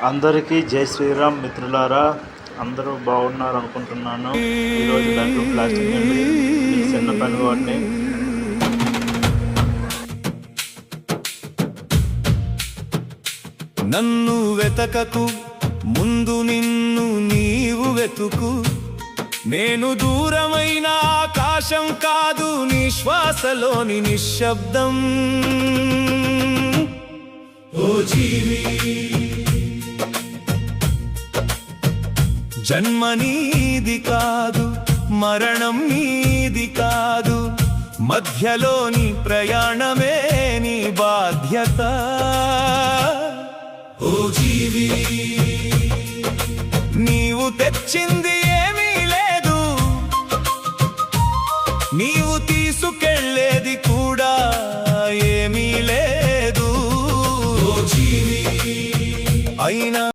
అందరికీ జై శ్రీరామ్ మిత్రులారా, అందరూ బాగున్నారు అనుకుంటున్నాను. ఈరోజు బెడ్రూమ్ ప్లాస్టిక్ నుండి చిన్న పని వాడిని నన్ను వెతకకు, ముందు నిన్ను నీవు వెతుకు. నేను దూరమైన ఆకాశం కాదు, నీ శ్వాసలోని నిశ్శబ్దం. ఓ జీవి, జన్మ నీది కాదు, మరణం నీది కాదు, మధ్యలోని ప్రయాణమే నీ బాధ్యత. ఓ జీవి, నీవు తెచ్చింది ఏమీ లేదు, నీవు తీసుకెళ్ళేది కూడా ఏమీ లేదు. ఓ జీవి, అయినా